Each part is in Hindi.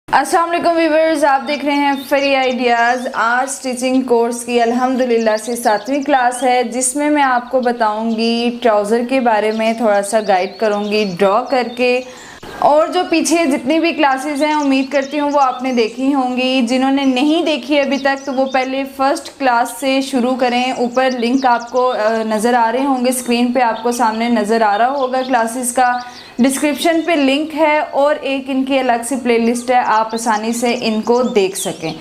अस्सलाम वालेकुम व्यूअर्स, आप देख रहे हैं फ्री आइडियाज़। आज स्टिचिंग कोर्स की अल्हम्दुलिल्लाह से 7वीं क्लास है, जिसमें मैं आपको बताऊंगी ट्राउज़र के बारे में, थोड़ा सा गाइड करूंगी ड्रॉ करके। और जो पीछे जितनी भी क्लासेस हैं उम्मीद करती हूँ वो आपने देखी होंगी। जिन्होंने नहीं देखी अभी तक तो वो पहले फर्स्ट क्लास से शुरू करें। ऊपर लिंक आपको नज़र आ रहे होंगे, स्क्रीन पे आपको सामने नज़र आ रहा होगा क्लासेस का। डिस्क्रिप्शन पे लिंक है और एक इनकी अलग से प्लेलिस्ट है, आप आसानी से इनको देख सकें।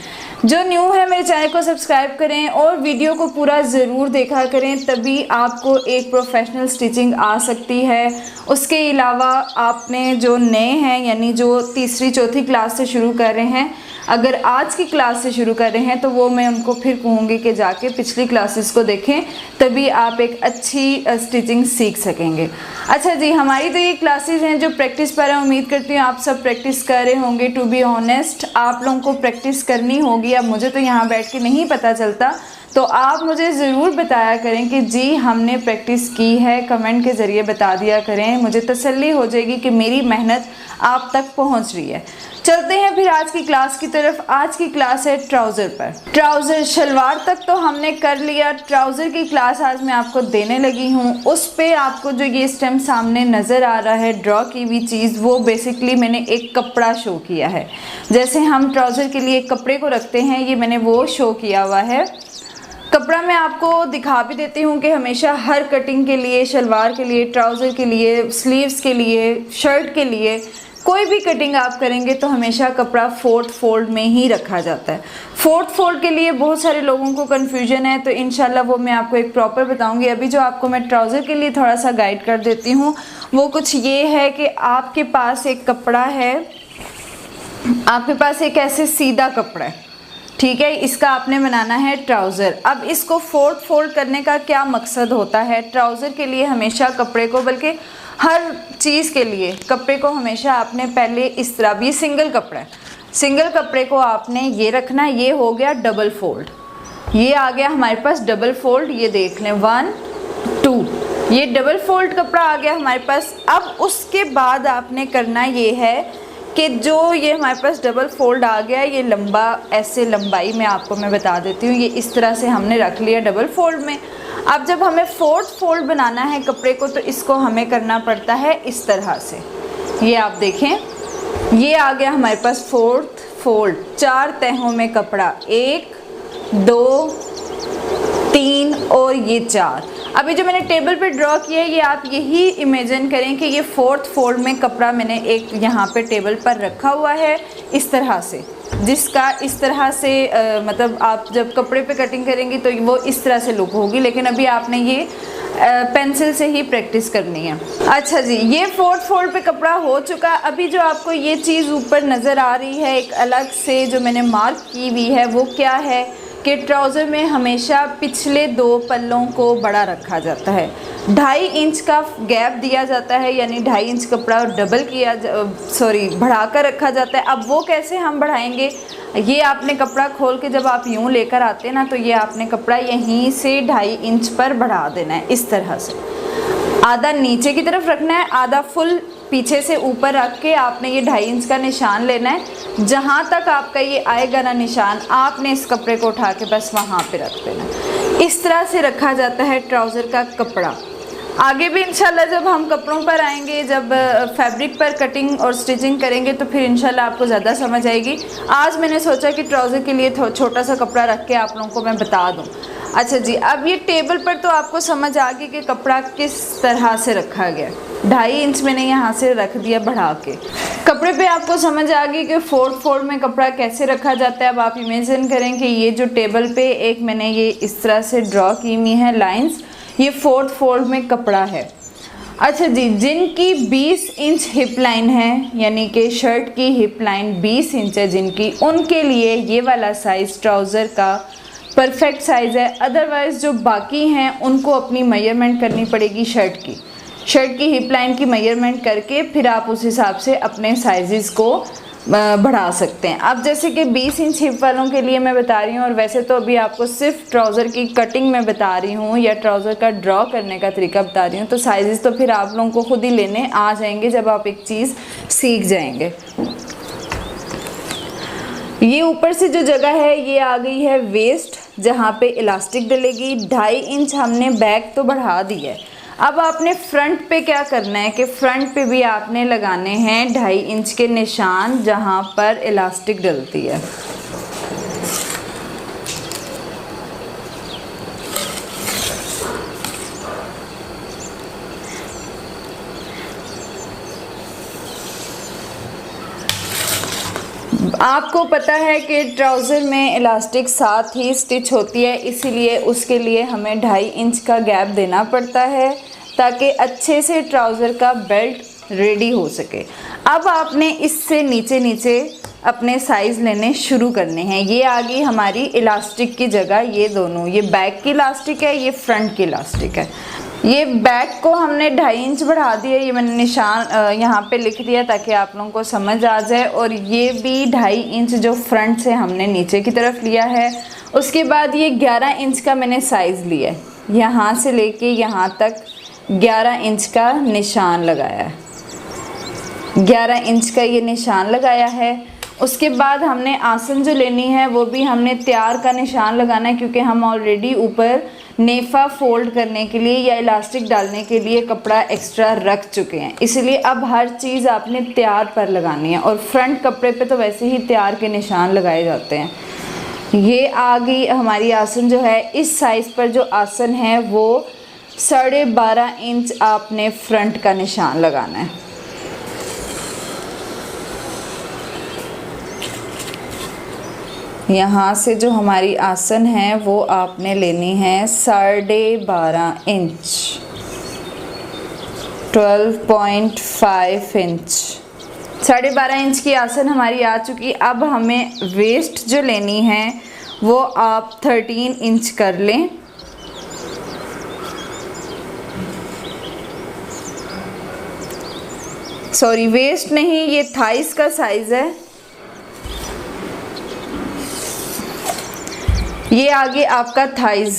जो न्यू है मेरे चैनल को सब्सक्राइब करें और वीडियो को पूरा ज़रूर देखा करें, तभी आपको एक प्रोफेशनल स्टिचिंग आ सकती है। उसके अलावा आपने जो नए हैं, यानी जो तीसरी चौथी क्लास से शुरू कर रहे हैं, अगर आज की क्लास से शुरू कर रहे हैं तो वो मैं उनको फिर कहूँगी कि जाके पिछली क्लासेस को देखें, तभी आप एक अच्छी स्टिचिंग सीख सकेंगे। अच्छा जी, हमारी तो ये क्लासेस हैं जो प्रैक्टिस पर है। उम्मीद करती हूँ आप सब प्रैक्टिस कर रहे होंगे। टू बी ऑनेस्ट, आप लोगों को प्रैक्टिस करनी होगी। अब मुझे तो यहाँ बैठ के नहीं पता चलता, तो आप मुझे ज़रूर बताया करें कि जी हमने प्रैक्टिस की है। कमेंट के ज़रिए बता दिया करें, मुझे तसल्ली हो जाएगी कि मेरी मेहनत आप तक पहुँच रही है। चलते हैं फिर आज की क्लास की तरफ। आज की क्लास है ट्राउज़र पर। ट्राउज़र शलवार तक तो हमने कर लिया, ट्राउज़र की क्लास आज मैं आपको देने लगी हूँ। उस पे आपको जो ये स्टेम सामने नज़र आ रहा है ड्रॉ की हुई चीज़, वो बेसिकली मैंने एक कपड़ा शो किया है। जैसे हम ट्राउज़र के लिए एक कपड़े को रखते हैं, ये मैंने वो शो किया हुआ है। कपड़ा मैं आपको दिखा भी देती हूँ कि हमेशा हर कटिंग के लिए, शलवार के लिए, ट्राउज़र के लिए, स्लीव्स के लिए, शर्ट के लिए, कोई भी कटिंग आप करेंगे तो हमेशा कपड़ा 4th फोल्ड में ही रखा जाता है। 4th फोल्ड के लिए बहुत सारे लोगों को कन्फ्यूजन है, तो इंशाल्लाह वो मैं आपको एक प्रॉपर बताऊंगी। अभी जो आपको मैं ट्राउज़र के लिए थोड़ा सा गाइड कर देती हूँ वो कुछ ये है कि आपके पास एक कपड़ा है, आपके पास एक ऐसे सीधा कपड़ा है, ठीक है। इसका आपने बनाना है ट्राउज़र। अब इसको 4th फोल्ड करने का क्या मकसद होता है? ट्राउज़र के लिए हमेशा कपड़े को, बल्कि हर चीज़ के लिए कपड़े को हमेशा आपने पहले इस तरह, भी सिंगल कपड़ा है, सिंगल कपड़े को आपने ये रखना। ये हो गया डबल फोल्ड, ये आ गया हमारे पास डबल फोल्ड। ये देख लें 1 2, ये डबल फोल्ड कपड़ा आ गया हमारे पास। अब उसके बाद आपने करना ये है कि जो ये हमारे पास डबल फोल्ड आ गया, ये लंबा, ऐसे लंबाई में आपको मैं बता देती हूँ, ये इस तरह से हमने रख लिया डबल फोल्ड में। अब जब हमें 4th फोल्ड बनाना है कपड़े को, तो इसको हमें करना पड़ता है इस तरह से। ये आप देखें, ये आ गया हमारे पास 4th फोल्ड। 4 तहों में कपड़ा, 1 2 3 और ये 4। अभी जो मैंने टेबल पे ड्रॉ किया है, ये आप यही इमेजिन करें कि ये 4th फोल्ड में कपड़ा मैंने एक यहाँ पे टेबल पर रखा हुआ है इस तरह से, जिसका इस तरह से मतलब आप जब कपड़े पे कटिंग करेंगी तो वो इस तरह से लुक होगी। लेकिन अभी आपने ये पेंसिल से ही प्रैक्टिस करनी है। अच्छा जी, ये 4th फोल्ड पे कपड़ा हो चुका। अभी जो आपको ये चीज़ ऊपर नज़र आ रही है एक अलग से जो मैंने मार्क की हुई है, वो क्या है कि ट्राउज़र में हमेशा पिछले 2 पल्लों को बड़ा रखा जाता है। 2.5 इंच का गैप दिया जाता है, यानी 2.5 इंच कपड़ा डबल किया, बढ़ाकर रखा जाता है। अब वो कैसे हम बढ़ाएंगे? ये आपने कपड़ा खोल के जब आप यूँ लेकर आते हैं ना, तो ये आपने कपड़ा यहीं से 2.5 इंच पर बढ़ा देना है इस तरह से। आधा नीचे की तरफ रखना है, आधा फुल पीछे से ऊपर रख के आपने ये 2.5 इंच का निशान लेना है। जहाँ तक आपका ये आएगा ना निशान, आपने इस कपड़े को उठा के बस वहाँ पे रख देना। इस तरह से रखा जाता है ट्राउज़र का कपड़ा। आगे भी इंशाल्लाह जब हम कपड़ों पर आएंगे, जब फैब्रिक पर कटिंग और स्टिचिंग करेंगे, तो फिर इंशाल्लाह आपको ज़्यादा समझ आएगी। आज मैंने सोचा कि ट्राउज़र के लिए छोटा सा कपड़ा रख के आप लोगों को मैं बता दूँ। अच्छा जी, अब ये टेबल पर तो आपको समझ आ गई कि कपड़ा किस तरह से रखा गया। 2.5 इंच मैंने यहाँ से रख दिया बढ़ा के। कपड़े पे आपको समझ आ गई कि 4th फोल्ड में कपड़ा कैसे रखा जाता है। अब आप इमेजिन करें कि ये जो टेबल पे एक मैंने ये इस तरह से ड्रॉ की हुई है लाइंस, ये 4th फोल्ड में कपड़ा है। अच्छा जी, जिनकी 20 इंच हिप लाइन है, यानी कि शर्ट की हिप लाइन 20 इंच है जिनकी, उनके लिए ये वाला साइज़ ट्राउज़र का परफेक्ट साइज़ है। अदरवाइज़ जो बाकी हैं उनको अपनी मेजरमेंट करनी पड़ेगी शर्ट की हिप लाइन की मेजरमेंट करके, फिर आप उस हिसाब से अपने साइज़ को बढ़ा सकते हैं। अब जैसे कि 20 इंच हिप वालों के लिए मैं बता रही हूँ, और वैसे तो अभी आपको सिर्फ ट्राउज़र की कटिंग में बता रही हूँ या ट्राउज़र का ड्रॉ करने का तरीका बता रही हूँ, तो साइज़ तो फिर आप लोगों को खुद ही लेने आ जाएंगे जब आप एक चीज़ सीख जाएंगे। ये ऊपर से जो जगह है ये आ गई है वेस्ट, जहाँ पे इलास्टिक डलेगी। 2.5 इंच हमने बैक तो बढ़ा दी है। अब आपने फ्रंट पे क्या करना है कि फ्रंट पे भी आपने लगाने हैं 2.5 इंच के निशान, जहाँ पर इलास्टिक डलती है। आपको पता है कि ट्राउज़र में इलास्टिक साथ ही स्टिच होती है, इसीलिए उसके लिए हमें 2.5 इंच का गैप देना पड़ता है ताकि अच्छे से ट्राउज़र का बेल्ट रेडी हो सके। अब आपने इससे नीचे नीचे अपने साइज़ लेने शुरू करने हैं। ये आ गई हमारी इलास्टिक की जगह, ये दोनों, ये बैक की इलास्टिक है, ये फ्रंट की इलास्टिक है। ये बैक को हमने 2.5 इंच बढ़ा दिया, ये मैंने निशान यहाँ पे लिख दिया ताकि आप लोगों को समझ आ जाए। और ये भी 2.5 इंच जो फ्रंट से हमने नीचे की तरफ लिया है। उसके बाद ये 11 इंच का मैंने साइज़ लिया है, यहाँ से लेके यहाँ तक 11 इंच का निशान लगाया है। 11 इंच का ये निशान लगाया है। उसके बाद हमने आसन जो लेनी है वो भी हमने तैयार का निशान लगाना है, क्योंकि हम ऑलरेडी ऊपर नेफा फोल्ड करने के लिए या इलास्टिक डालने के लिए कपड़ा एक्स्ट्रा रख चुके हैं, इसलिए अब हर चीज़ आपने तैयार पर लगानी है। और फ्रंट कपड़े पे तो वैसे ही तैयार के निशान लगाए जाते हैं। ये आ गई हमारी आसन जो है, इस साइज़ पर जो आसन है वो 12.5 इंच आपने फ्रंट का निशान लगाना है। यहाँ से जो हमारी आसन है वो आपने लेनी है 12.5 इंच, 12.5 इंच। 12.5 इंच की आसन हमारी आ चुकी। अब हमें वेस्ट जो लेनी है वो आप 13 इंच कर लें। सॉरी, वेस्ट नहीं, ये थाइस का साइज़ है। ये आगे आपका थाइज़,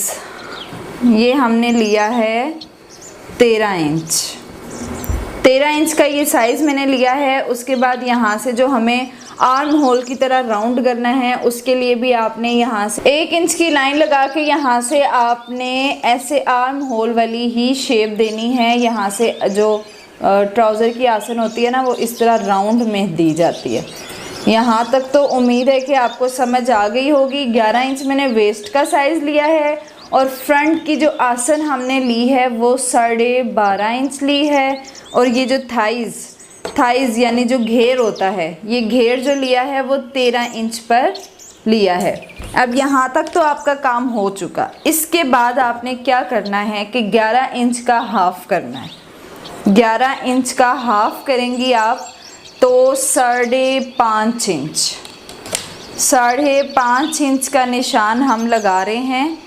ये हमने लिया है 13 इंच। 13 इंच का ये साइज़ मैंने लिया है। उसके बाद यहाँ से जो हमें आर्म होल की तरह राउंड करना है, उसके लिए भी आपने यहाँ से 1 इंच की लाइन लगा के यहाँ से आपने ऐसे आर्म होल वाली ही शेप देनी है। यहाँ से जो ट्राउज़र की आसन होती है ना, वो इस तरह राउंड में दी जाती है। यहाँ तक तो उम्मीद है कि आपको समझ आ गई होगी। 11 इंच मैंने वेस्ट का साइज़ लिया है और फ्रंट की जो आसन हमने ली है वो 12.5 इंच ली है। और ये जो थाइज़ यानी जो घेर होता है, ये घेर जो लिया है वो 13 इंच पर लिया है। अब यहाँ तक तो आपका काम हो चुका। इसके बाद आपने क्या करना है कि 11 इंच का हाफ़ करना है। 11 इंच का हाफ़ करेंगी आप तो 5.5 इंच, 5.5 इंच का निशान हम लगा रहे हैं।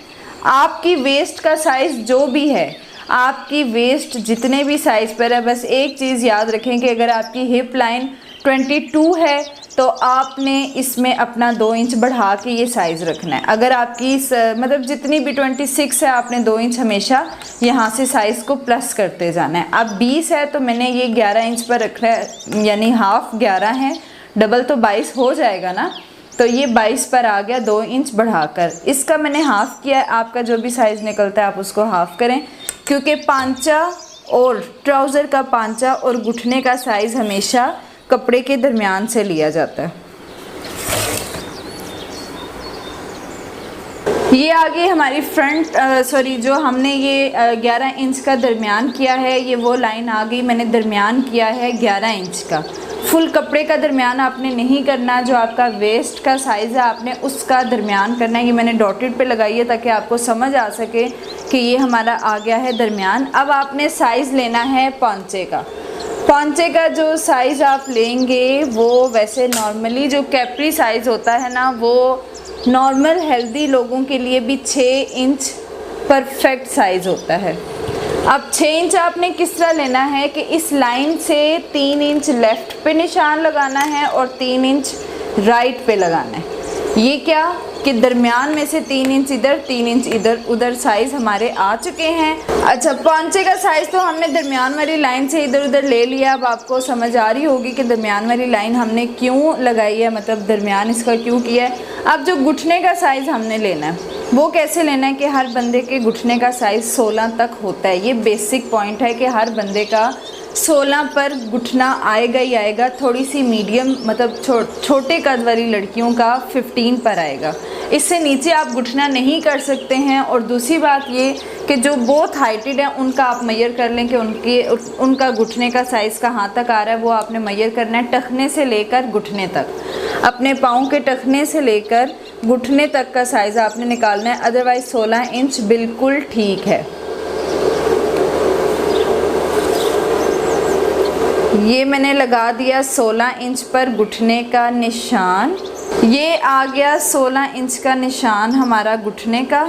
आपकी वेस्ट का साइज़ जो भी है, आपकी वेस्ट जितने भी साइज़ पर है, बस एक चीज़ याद रखें कि अगर आपकी हिप लाइन 22 है तो आपने इसमें अपना 2 इंच बढ़ा के ये साइज़ रखना है। अगर आपकी मतलब जितनी भी 26 है, आपने 2 इंच हमेशा यहाँ से साइज़ को प्लस करते जाना है। अब 20 है तो मैंने ये 11 इंच पर रखना है, यानी हाफ़ 11 है, डबल तो 22 हो जाएगा ना, तो ये 22 पर आ गया 2 इंच बढ़ाकर। इसका मैंने हाफ़ किया है। आपका जो भी साइज़ निकलता है आप उसको हाफ़ करें, क्योंकि पांचा और ट्राउज़र का पांचा और घुटने का साइज़ हमेशा कपड़े के दरमियान से लिया जाता है। ये आगे हमारी फ्रंट जो हमने ये 11 इंच का दरमियान किया है, ये वो लाइन आ गई। मैंने दरमियान किया है 11 इंच का। फुल कपड़े का दरमियान आपने नहीं करना, जो आपका वेस्ट का साइज़ है आपने उसका दरमियान करना है। ये मैंने डॉटेड पे लगाई है ताकि आपको समझ आ सके कि ये हमारा आ गया है दरमियान। अब आपने साइज़ लेना है पांचे का। पांचे का जो साइज़ आप लेंगे वो वैसे नॉर्मली जो कैप्री साइज़ होता है ना, वो नॉर्मल हेल्दी लोगों के लिए भी 6 इंच परफेक्ट साइज़ होता है। अब 6 इंच आपने किस तरह लेना है कि इस लाइन से 3 इंच लेफ़्ट पे निशान लगाना है और 3 इंच राइट पे लगाना है। ये क्या कि दरमियान में से 3 इंच इधर 3 इंच इधर उधर साइज़ हमारे आ चुके हैं। अच्छा, पांचे का साइज़ तो हमने दरमियान वाली लाइन से इधर उधर ले लिया। अब आपको समझ आ रही होगी कि दरमियान वाली लाइन हमने क्यों लगाई है, मतलब दरमियान इसका क्यों किया है। अब जो घुटने का साइज़ हमने लेना है वो कैसे लेना है कि हर बंदे के घुटने का साइज़ 16 तक होता है। ये बेसिक पॉइंट है कि हर बंदे का 16 पर घुटना आएगा ही आएगा। थोड़ी सी मीडियम मतलब छोटे कद वाली लड़कियों का 15 पर आएगा, इससे नीचे आप घुटना नहीं कर सकते हैं। और दूसरी बात ये कि जो बहुत हाइटेड है उनका आप मेजर कर लें कि उनका घुटने का साइज़ कहाँ तक आ रहा है, वो आपने मेजर करना है टखने से लेकर घुटने तक। अपने पाँव के टखने से लेकर घुटने तक का साइज़ आपने निकालना है, अदरवाइज़ 16 इंच बिल्कुल ठीक है। ये मैंने लगा दिया 16 इंच पर घुटने का निशान। ये आ गया 16 इंच का निशान हमारा घुटने का।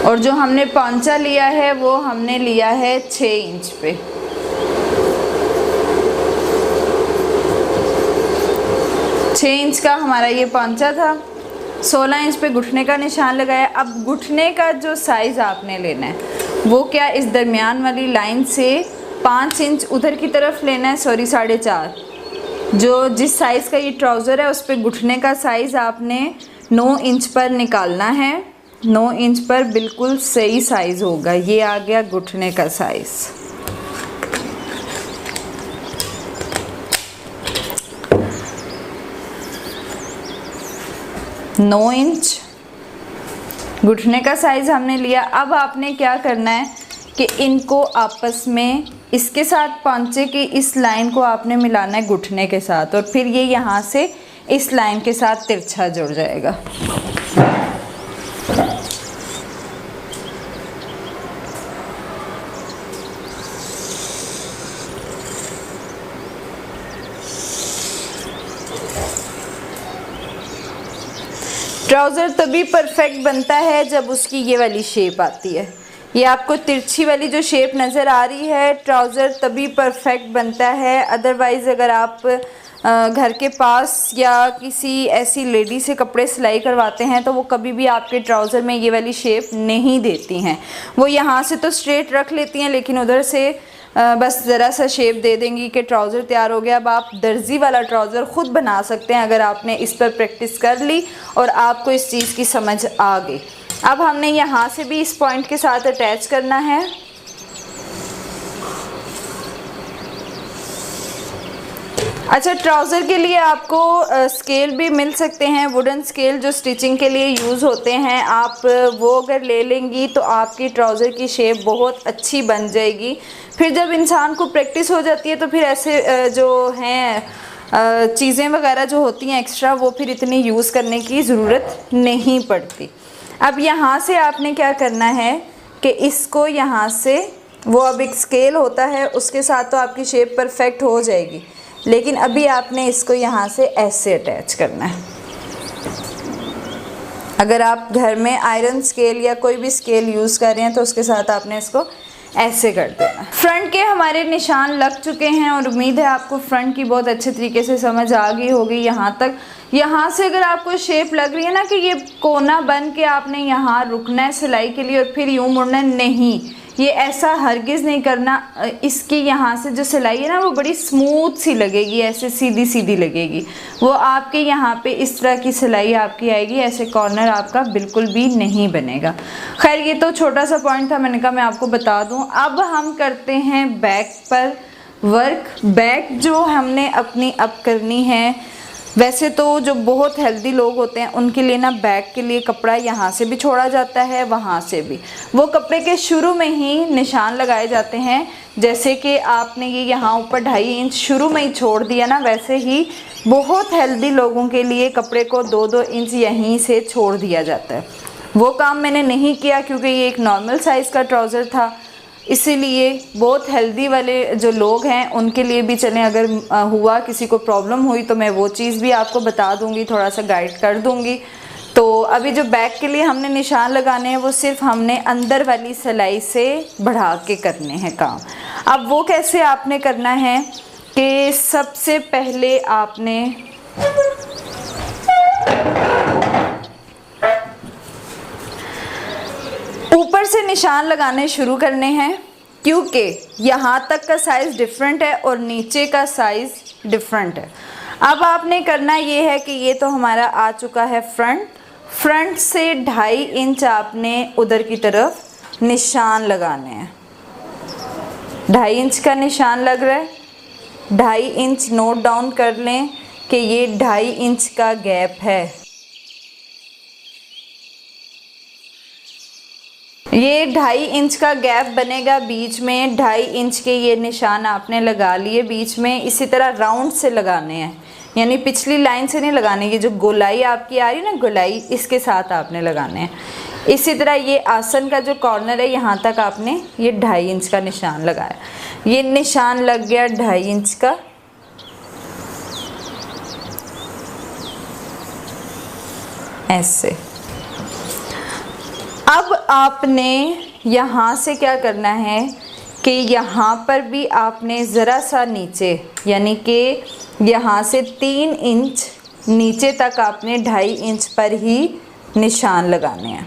और जो हमने पांचा लिया है वो हमने लिया है 6 इंच पे। छः इंच का हमारा ये पांचा था, 16 इंच पे घुटने का निशान लगाया। अब घुटने का जो साइज़ आपने लेना है वो क्या, इस दरमियान वाली लाइन से 5 इंच उधर की तरफ लेना है, सॉरी 4.5। जो जिस साइज़ का ये ट्राउज़र है उस पर घुटने का साइज़ आपने 9 इंच पर निकालना है। 9 इंच पर बिल्कुल सही साइज़ होगा। ये आ गया घुटने का साइज़। नौ इंच घुटने का साइज़ हमने लिया। अब आपने क्या करना है कि इनको आपस में इसके साथ पांचे की इस लाइन को आपने मिलाना है घुटने के साथ, और फिर ये यहाँ से इस लाइन के साथ तिरछा जुड़ जाएगा। ट्राउज़र तभी परफेक्ट बनता है जब उसकी ये वाली शेप आती है। ये आपको तिरछी वाली जो शेप नज़र आ रही है, ट्राउज़र तभी परफेक्ट बनता है। अदरवाइज़ अगर आप घर के पास या किसी ऐसी लेडी से कपड़े सिलाई करवाते हैं तो वो कभी भी आपके ट्राउज़र में ये वाली शेप नहीं देती हैं। वो यहाँ से तो स्ट्रेट रख लेती हैं लेकिन उधर से बस ज़रा सा शेप दे देंगी कि ट्राउज़र तैयार हो गया। अब आप दर्जी वाला ट्राउज़र ख़ुद बना सकते हैं अगर आपने इस पर प्रैक्टिस कर ली और आपको इस चीज़ की समझ आ गई। अब हमने यहाँ से भी इस पॉइंट के साथ अटैच करना है। अच्छा, ट्राउज़र के लिए आपको स्केल भी मिल सकते हैं, वुडन स्केल जो स्टिचिंग के लिए यूज़ होते हैं। आप वो अगर ले लेंगी तो आपकी ट्राउज़र की शेप बहुत अच्छी बन जाएगी। फिर जब इंसान को प्रैक्टिस हो जाती है तो फिर ऐसे जो हैं चीज़ें वगैरह जो होती हैं एक्स्ट्रा, वो फिर इतनी यूज़ करने की ज़रूरत नहीं पड़ती। अब यहाँ से आपने क्या करना है कि इसको यहाँ से, वो अब एक स्केल होता है उसके साथ तो आपकी शेप परफेक्ट हो जाएगी, लेकिन अभी आपने इसको यहाँ से ऐसे अटैच करना है। अगर आप घर में आयरन स्केल या कोई भी स्केल यूज़ कर रहे हैं तो उसके साथ आपने इसको ऐसे कर देना। फ्रंट के हमारे निशान लग चुके हैं और उम्मीद है आपको फ्रंट की बहुत अच्छे तरीके से समझ आ गई होगी यहाँ तक। यहाँ से अगर आपको शेप लग रही है ना कि ये कोना बन के आपने यहाँ रुकना है सिलाई के लिए और फिर यूँ मुड़ना है, नहीं, ये ऐसा हरगिज़ नहीं करना। इसकी यहाँ से जो सिलाई है ना वो बड़ी स्मूथ सी लगेगी, ऐसे सीधी सीधी लगेगी। वो आपके यहाँ पे इस तरह की सिलाई आपकी आएगी, ऐसे कॉर्नर आपका बिल्कुल भी नहीं बनेगा। खैर, ये तो छोटा सा पॉइंट था, मैंने कहा मैं आपको बता दूँ। अब हम करते हैं बैक पर वर्क। बैक जो हमने अपनी अब करनी है, वैसे तो जो बहुत हेल्दी लोग होते हैं उनके लिए ना बैक के लिए कपड़ा यहाँ से भी छोड़ा जाता है, वहाँ से भी। वो कपड़े के शुरू में ही निशान लगाए जाते हैं। जैसे कि आपने ये यहाँ ऊपर 2.5 इंच शुरू में ही छोड़ दिया ना, वैसे ही बहुत हेल्दी लोगों के लिए कपड़े को 2-2 इंच यहीं से छोड़ दिया जाता है। वो काम मैंने नहीं किया क्योंकि ये एक नॉर्मल साइज़ का ट्राउज़र था, इसीलिए बहुत हेल्दी वाले जो लोग हैं उनके लिए भी चलें। अगर हुआ किसी को प्रॉब्लम हुई तो मैं वो चीज़ भी आपको बता दूंगी, थोड़ा सा गाइड कर दूंगी। तो अभी जो बैक के लिए हमने निशान लगाने हैं वो सिर्फ हमने अंदर वाली सिलाई से बढ़ा के करने हैं काम। अब वो कैसे आपने करना है कि सबसे पहले आपने ऊपर से निशान लगाने शुरू करने हैं, क्योंकि यहाँ तक का साइज़ डिफरेंट है और नीचे का साइज़ डिफरेंट है। अब आपने करना ये है कि ये तो हमारा आ चुका है फ्रंट से 2.5 इंच आपने उधर की तरफ निशान लगाने हैं। 2.5 इंच का निशान लग रहा है, 2.5 इंच नोट डाउन कर लें कि ये 2.5 इंच का गैप है। ये 2.5 इंच का गैप बनेगा बीच में, 2.5 इंच के ये निशान आपने लगा लिए बीच में। इसी तरह राउंड से लगाने हैं, यानी पिछली लाइन से नहीं लगाने, ये जो गोलाई आपकी आ रही है ना गोलाई, इसके साथ आपने लगाने हैं। इसी तरह ये आसन का जो कॉर्नर है यहाँ तक आपने ये 2.5 इंच का निशान लगाया। ये निशान लग गया 2.5 इंच का। ऐसे अब आपने यहाँ से क्या करना है कि यहाँ पर भी आपने ज़रा सा नीचे, यानी कि यहाँ से 3 इंच नीचे तक आपने 2.5 इंच पर ही निशान लगाने हैं।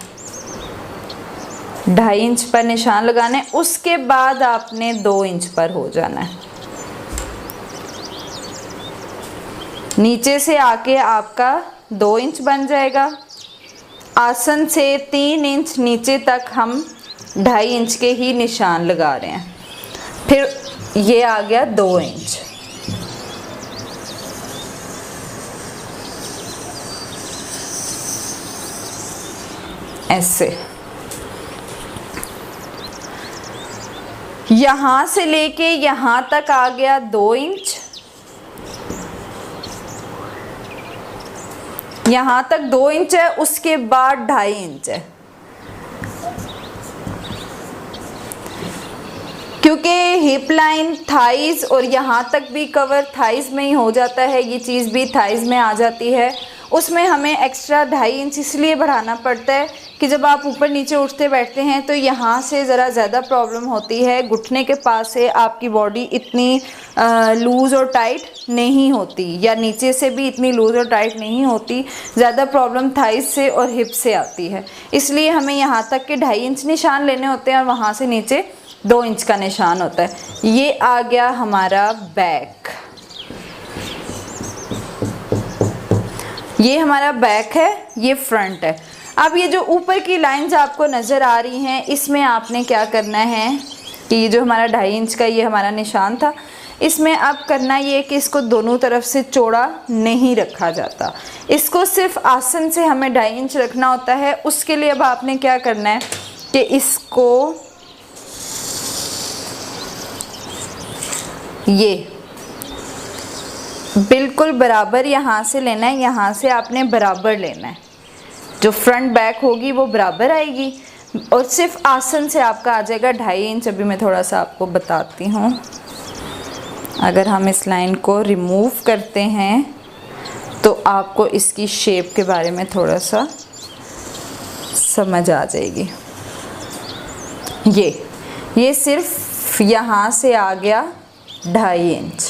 2.5 इंच पर निशान लगाने, उसके बाद आपने 2 इंच पर हो जाना है। नीचे से आके आपका 2 इंच बन जाएगा। आसन से 3 इंच नीचे तक हम 2.5 इंच के ही निशान लगा रहे हैं। फिर ये आ गया 2 इंच। ऐसे यहाँ से लेके यहाँ तक आ गया 2 इंच। यहाँ तक 2 इंच है, उसके बाद 2.5 इंच है। क्योंकि हिप लाइन, थाइज और यहाँ तक भी कवर थाइज में ही हो जाता है, ये चीज़ भी थाइज में आ जाती है। उसमें हमें एक्स्ट्रा 2.5 इंच इसलिए बढ़ाना पड़ता है कि जब आप ऊपर नीचे उठते बैठते हैं तो यहाँ से ज़रा ज़्यादा प्रॉब्लम होती है। घुटने के पास से आपकी बॉडी इतनी लूज़ और टाइट नहीं होती, या नीचे से भी इतनी लूज़ और टाइट नहीं होती। ज़्यादा प्रॉब्लम थाइस से और हिप से आती है। इसलिए हमें यहाँ तक के 2.5 इंच निशान लेने होते हैं और वहाँ से नीचे 2 इंच का निशान होता है। ये आ गया हमारा बैक। ये हमारा बैक है, ये फ्रंट है। अब ये जो ऊपर की लाइंस आपको नज़र आ रही हैं, इसमें आपने क्या करना है कि ये जो हमारा 2.5 इंच का ये हमारा निशान था, इसमें अब करना ये कि इसको दोनों तरफ से चौड़ा नहीं रखा जाता। इसको सिर्फ आसन से हमें 2.5 इंच रखना होता है। उसके लिए अब आपने क्या करना है कि इसको ये बिल्कुल बराबर यहाँ से लेना है, यहाँ से आपने बराबर लेना है। जो फ्रंट बैक होगी वो बराबर आएगी और सिर्फ आसन से आपका आ जाएगा 2.5 इंच। अभी मैं थोड़ा सा आपको बताती हूँ। अगर हम इस लाइन को रिमूव करते हैं तो आपको इसकी शेप के बारे में थोड़ा सा समझ आ जाएगी। ये सिर्फ यहाँ से आ गया 2.5 इंच,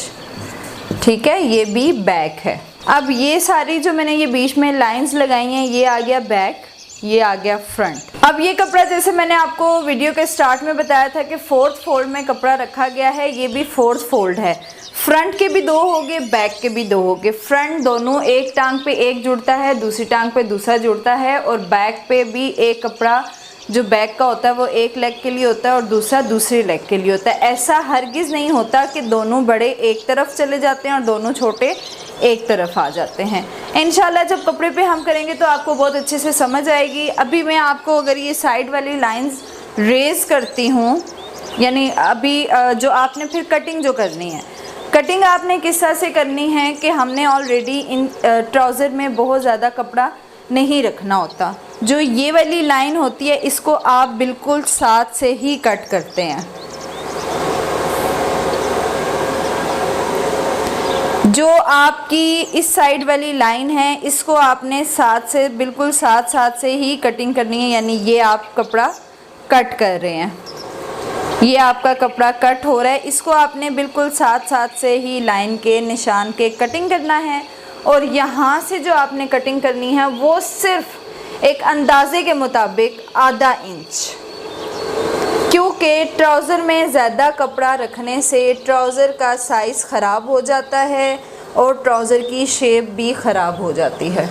ठीक है। ये भी बैक है। अब ये सारी जो मैंने ये बीच में लाइंस लगाई हैं, ये आ गया बैक, ये आ गया फ्रंट। अब ये कपड़ा जैसे मैंने आपको वीडियो के स्टार्ट में बताया था कि 4th फोल्ड में कपड़ा रखा गया है, ये भी 4th फोल्ड है। फ्रंट के भी 2 हो गए, बैक के भी 2 हो गए। फ्रंट दोनों एक टांग पे एक जुड़ता है, दूसरी टांग पे दूसरा जुड़ता है, और बैक पे भी एक कपड़ा जो बैक का होता है वो एक लेग के लिए होता है और दूसरा दूसरी लेग के लिए होता है। ऐसा हरगिज़ नहीं होता कि दोनों बड़े एक तरफ चले जाते हैं और दोनों छोटे एक तरफ आ जाते हैं। इंशाल्लाह जब कपड़े पे हम करेंगे तो आपको बहुत अच्छे से समझ आएगी। अभी मैं आपको अगर ये साइड वाली लाइंस रेज करती हूँ, यानी अभी जो आपने फिर कटिंग जो करनी है, कटिंग आपने किस तरह से करनी है कि हमने ऑलरेडी इन ट्राउज़र में बहुत ज़्यादा कपड़ा नहीं रखना होता। जो ये वाली लाइन होती है इसको आप बिल्कुल साथ से ही कट करते हैं। जो आपकी इस साइड वाली लाइन है इसको आपने साथ से बिल्कुल साथ से ही कटिंग करनी है, यानी ये आप कपड़ा कट कर रहे हैं। ये आपका कपड़ा कट हो रहा है, इसको आपने बिल्कुल साथ साथ से ही लाइन के निशान के कटिंग करना है। और यहाँ से जो आपने कटिंग करनी है वो सिर्फ एक अंदाजे के मुताबिक आधा इंच, क्योंकि ट्राउज़र में ज़्यादा कपड़ा रखने से ट्राउज़र का साइज़ ख़राब हो जाता है और ट्राउज़र की शेप भी ख़राब हो जाती है।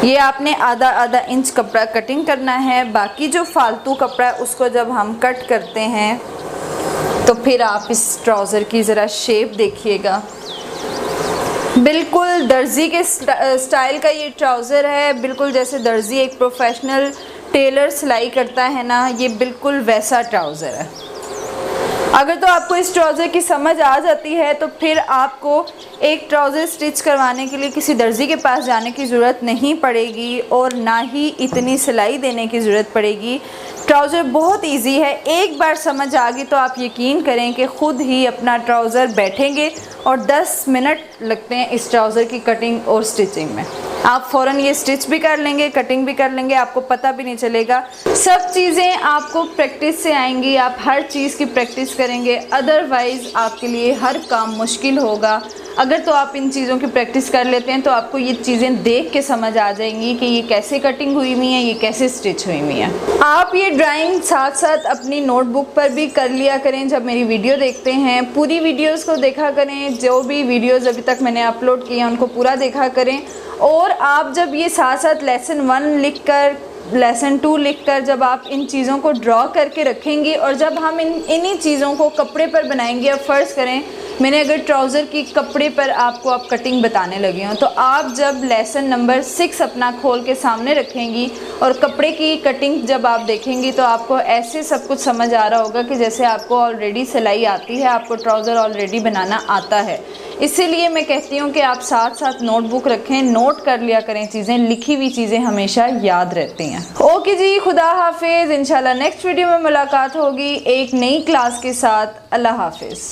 ये आपने आधा आधा इंच कपड़ा कटिंग करना है। बाकी जो फालतू कपड़ा है उसको जब हम कट करते हैं तो फिर आप इस ट्राउज़र की ज़रा शेप देखिएगा, बिल्कुल दर्जी के स्टाइल का ये ट्राउज़र है, बिल्कुल जैसे दर्जी एक प्रोफेशनल टेलर सिलाई करता है ना, ये बिल्कुल वैसा ट्राउज़र है। अगर तो आपको इस ट्राउज़र की समझ आ जाती है तो फिर आपको एक ट्राउज़र स्टिच करवाने के लिए किसी दर्जी के पास जाने की ज़रूरत नहीं पड़ेगी और ना ही इतनी सिलाई देने की ज़रूरत पड़ेगी। ट्राउज़र बहुत इजी है, एक बार समझ आ गई तो आप यकीन करें कि ख़ुद ही अपना ट्राउज़र बैठेंगे और 10 मिनट लगते हैं इस ट्राउज़र की कटिंग और स्टिचिंग में। आप फ़ौरन ये स्टिच भी कर लेंगे, कटिंग भी कर लेंगे, आपको पता भी नहीं चलेगा। सब चीज़ें आपको प्रैक्टिस से आएंगी, आप हर चीज़ की प्रैक्टिस करेंगे, अदरवाइज़ आपके लिए हर काम मुश्किल होगा। अगर तो आप इन चीज़ों की प्रैक्टिस कर लेते हैं तो आपको ये चीज़ें देख के समझ आ जाएंगी कि ये कैसे कटिंग हुई हुई है, ये कैसे स्टिच हुई हुई है। आप ये ड्राइंग साथ साथ अपनी नोटबुक पर भी कर लिया करें जब मेरी वीडियो देखते हैं। पूरी वीडियोस को देखा करें, जो भी वीडियोस अभी तक मैंने अपलोड किए हैं उनको पूरा देखा करें। और आप जब ये साथ साथ लेसन 1 लिख कर, लेसन 2 लिख कर जब आप इन चीज़ों को ड्रॉ करके रखेंगे और जब हम इन्हीं चीज़ों को कपड़े पर बनाएंगे, अब फ़र्ज़ करें मैंने अगर ट्राउज़र की कपड़े पर आपको अब कटिंग बताने लगी हूँ, तो आप जब लेसन नंबर 6 अपना खोल के सामने रखेंगी और कपड़े की कटिंग जब आप देखेंगी तो आपको ऐसे सब कुछ समझ आ रहा होगा कि जैसे आपको ऑलरेडी सिलाई आती है, आपको ट्राउज़र ऑलरेडी बनाना आता है। इसीलिए मैं कहती हूँ कि आप साथ साथ नोटबुक रखें, नोट कर लिया करें चीज़ें, लिखी हुई चीज़ें हमेशा याद रहती हैं। ओके जी, खुदा हाफिज़। इंशाल्लाह नेक्स्ट वीडियो में मुलाकात होगी एक नई क्लास के साथ। अल्लाह हाफिज़।